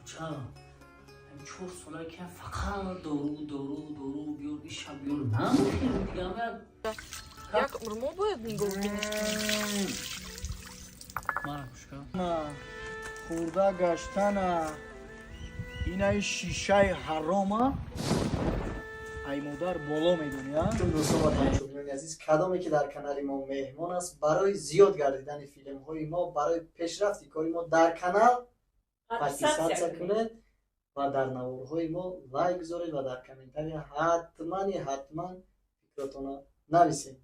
چرا؟ این 4 ساله که فقط دارو بیار این شب بیار نمیخیرم دیگه همه یک عمر ما باید میگفتیم مرا کشکا خورده گشتن این شیشه حرامه ای مادر بالا میدونی ها؟ چون دوستان و تماشاگران عزیز کدامی که در کانال ما مهمان است برای زیاد گردیدن فیلم های ما برای پیشرفت کاری ما در کانال پاکستان کنید و در نوارهای ما لایک بذارید و در کامنت حتما فکراتون نویسید.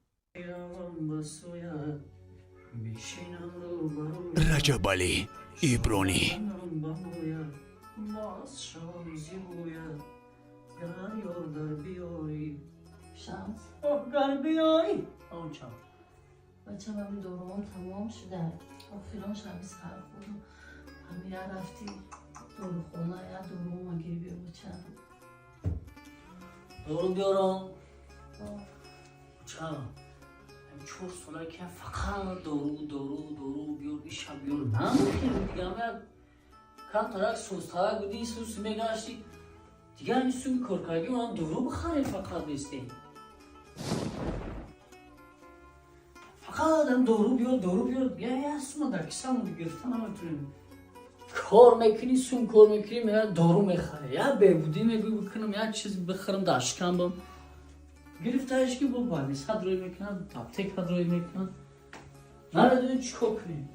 رجب علی ایبرانی شمس گر بیایی آنچه بچه همین داروام تمام شده آفران شمیز خر خودم همین رفتی دارو خونه یا داروام اگه بیا بچه دارو بیارم چرا؟ این 4 ساله که فقط دارو بیار این شب بیار نمیخیرم دیگه همه کم ترک سوزترک بودی سوز میگشتی دیگه همین سوی کارکردی من دارو بخریم فقط نیستی فقط هم دارو بیار یه اسم در کسه همون گرفتن نمیتونیم کار میکنی سون کار میکنی میگه دارو میخره یا بهبودی میگوی بکنم یا چیز بخرم داشکم بم گرفتهش که با بالیس حد روی میکنن تاپتک حد روی میکنن نردونی چکو کنیم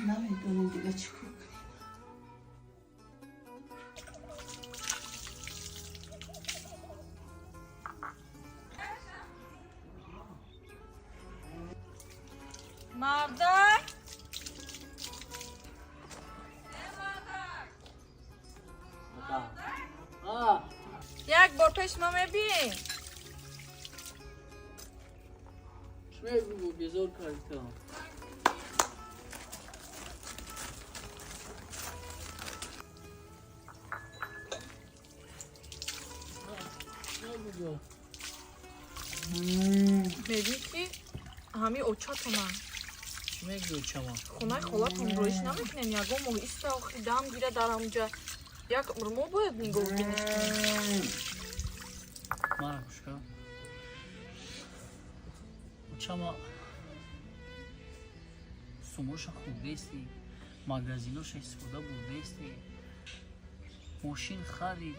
نمیدونیم دیگه چی کنیم مردک یک بار پشما میبین چه بگو بیزار کاری کنم میگی که همین اوچا تو من چی میگی چما؟ خونه خالاتون رویش نمیکنین یکم ماه ایست آخری دم گیره در همونجا یک عمر ما باید میگفتیم مرا کشکا چما سموش خوب نیستی مگزیناش استفاده بود نیستی ماشین خرید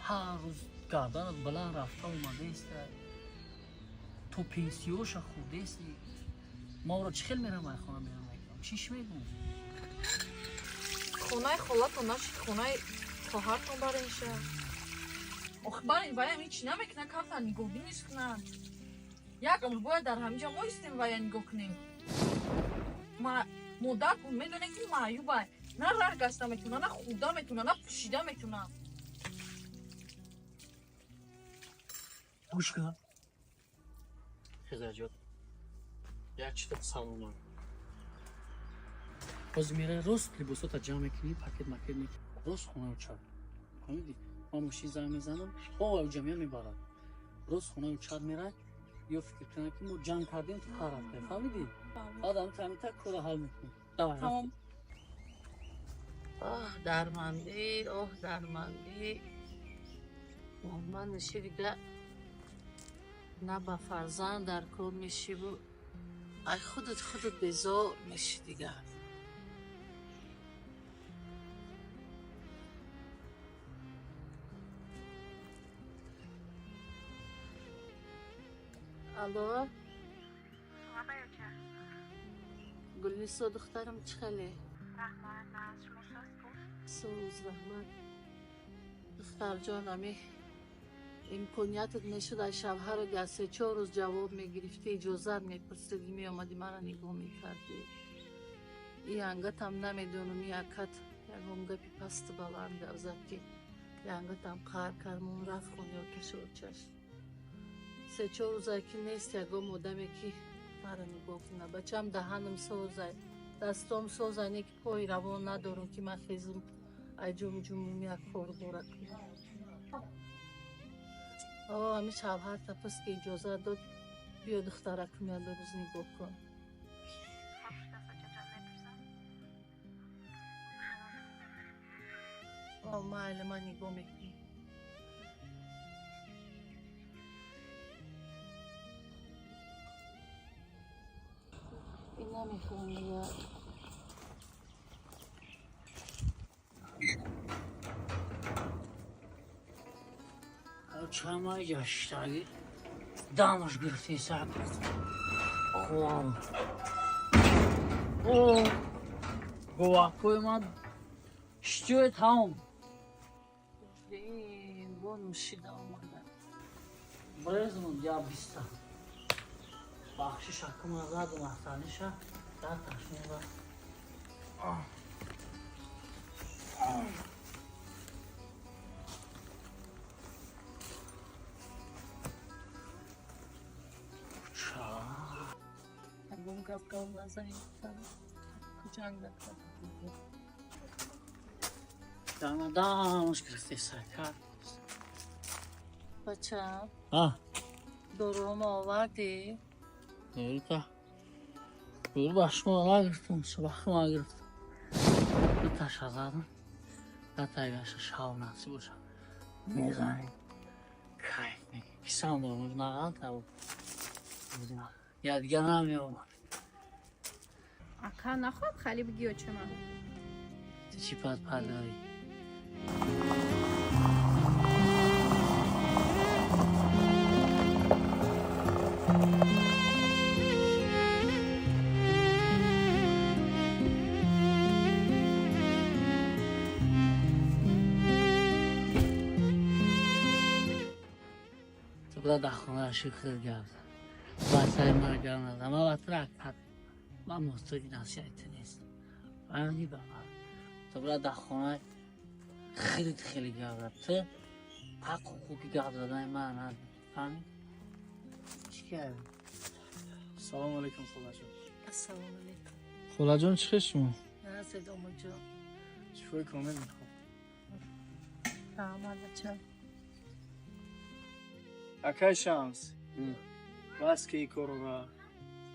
هر روز گردنت بلند رفته اومده است تو پنسیوش خوب نیستی ما رو چه خیلی میرم ای خانه میرم چیش میگم خونه خالاتون نشید خونه خواهرتون برای میشه آخه برای ویم هیچ نمیکنه کمتر نگاهی نیست کنن یک عمر باید در همینجا ما ایستیم و نگاه کنیم مادر کن میدونه که معیوبه نه رنگ گسته میتونه نه خورده میتونه نه پوشیده میتونه گوش کن خزرجات یک چی تا سامون باز میره راست لباسا تا جمع کنی پاکت مکت میکنی راست خونه رو چرد فهمیدی ما ماشین زنگ میزنم او جمعه میبرد راست خونه رو چرد میره یا فکر کنه که ما جمع کردیم تو هر هفته فهمیدی آدم تمیتا کار حل میکنی تمام درمندی من نشی دیگه نه با فرزند در کار میشی و ای خودت بیزار میشی دیگه الو گلیسا دخترم چه خاله؟ سوز رحمت دختر جانمی امکانیتت نشد از شبها رو گه 3-4 روز جواب میگرفتی اجازت میپرسیدی میامدی من را نگاه میکردی این انگت هم نمیدونم این اکت یکم گپی پست بلند ازد که انگت هم قهر کرمون رفت خونی و کشور چشم 3-4 روز که نیست یکم آدمی که من را نگاه کنه بچه هم دهنم سوزه دستام سوزه که پای روان ندارم که من خیزم ای جمعی یک کار داره کنم همه شبهر تپس که اجازه داد بیا دخترک میاد روز نگاه کن محل من نگاه میکنی. این نمیخوام دیگه. چرا ما گشتایی دامش گرفتی سر خواه گواهکوی ما شتیوی تاوم این بون مشیده آمده. برزمون یا بیستا بخشی شکم ازاد و محتانیشه در تشمیم بر بون گفتم نزنیم کجانگ دکتر دامش گرفتی سر کرد بچه دروم آوردی؟ نیتا دور باشما نگرفتم صبح ما گرفتم بیتش ازادم نتایگش شاو نسی باشم میزنیم کیف میگی کسام دارم نقل تبا بودیم یادگر نمی اومد اکا نخواب خالی بگیو چه من چی پاد پدایی تو بلا دخونه شکر گرد بسای مرگر ندم اما بطر اکتر من مستوری نصیحتی نیست فهمیدی بابا تو بلا دخونه خیلی گرد تو حق و خوکی گرد دادن من نداری فهمید؟ چی کرد؟ سلام علیکم خولا جان. السلام علیکم. خولا جان چی خشمو؟ نه سیدم جان. چیفای کامل میخوام. تمام بچه. اکای شمس. بس که ای کارو را.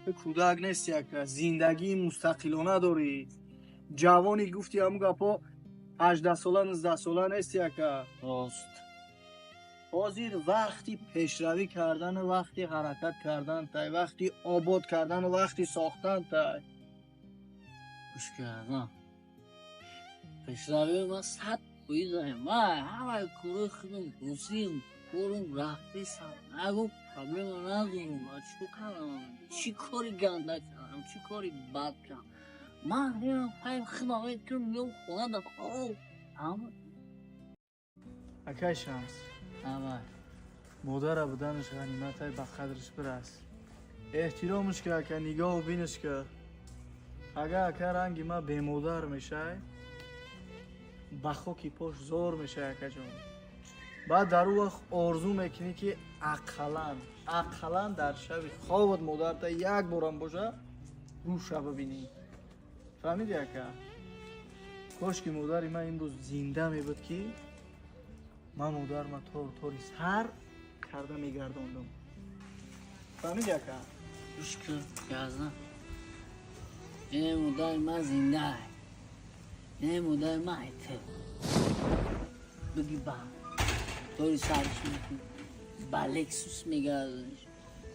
به کودک نیست یک زندگی مستقلانه داری. جوانی گفتی همون گپا 18 ساله 19 ساله نیست یک راست حاضر وقتی پیشروی کردن وقتی حرکت کردن تای وقتی آباد کردن وقتی ساختن تای گوش کردم پیشروی ما صد بایده ما همه کروی خودم گوزیم کورم رفتی سم نگو پرابلم ندارم چی کنم چی کاری گنده کردم چی کاری بد کردم من هیم پایم خدمت کردم یه خونه داد اما اکای شمس اما مادر بودنش غنیمت های بقدرش برس احترامش که اکا نگاه و بینش که اگه اکا رنگی ما به مادر میشه بخوکی پاش زور میشه اکا جان بعد در اون وقت آرزو میکنی که اقلن در شب خوابت مادر تا یک بارم باشه رو شب ببینی فهمیدی اکا کاش که مادری من امروز زنده میبود که من مادر ما طوری سر کرده میگرداندم فهمیدی اکا گوش کن یازدم این مدار ما زنده این مدار ما ایته بگی با طوری سرش میکنی با لکسوس میگردنش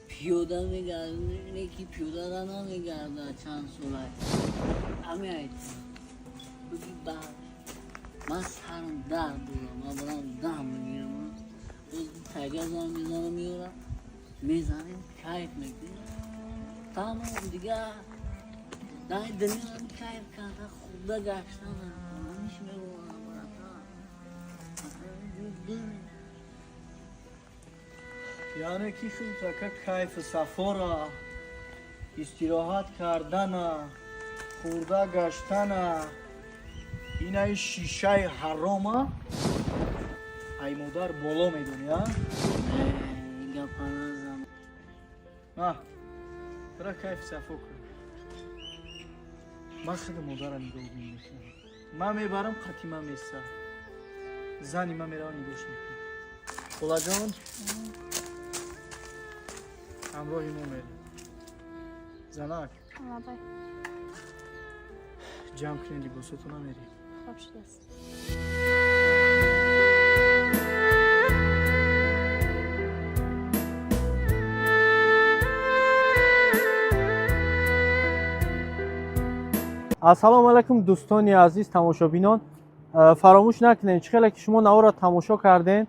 پیوده میگردنش اینه که پیوده را نمیگرده چند ساله همه ایته بگی با من سرم در بودم من برام دم میگیرم تگه زن میزنم میورم میزنیم کیف میکنیم تمام دیگه در دنیا هم کیف کرده خدا گشتن همیش میگوانم یعنی که شد که کیف سفارا استراحت کردن خورده گشتن این ای شیشه حرامه ای مادر بالا میدونی ها؟ اینگه پنازم نه برای کیف صفا کن من خیلی مادر نگاه میکنم من میبرم قطیمه میسته زنی من میرم نگاش میکنم خولا جان همراهی ما میرم زنک بای جمع کنی لباساتو نمیری خوب شده است ассалому алайкум дӯстони азиз тамошобинон. Фаромӯш накунед чихеле ки шумо наворо тамошо карден.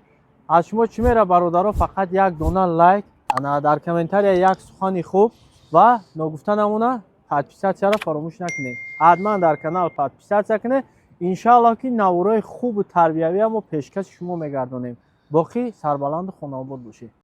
Аз шумо чӣ мера бародаро? Фақат як дона лайк, дар комментария як сухани хуб ва ногуфта намуна подписатсияро фаромӯш накунед. ҳатман дар канал подписатсия кунед. иншааллоҳ ки навораи хубу тарбиявия мо пешкаши шумо мегардонем. боқӣ сарбаланду хонаобод бошед.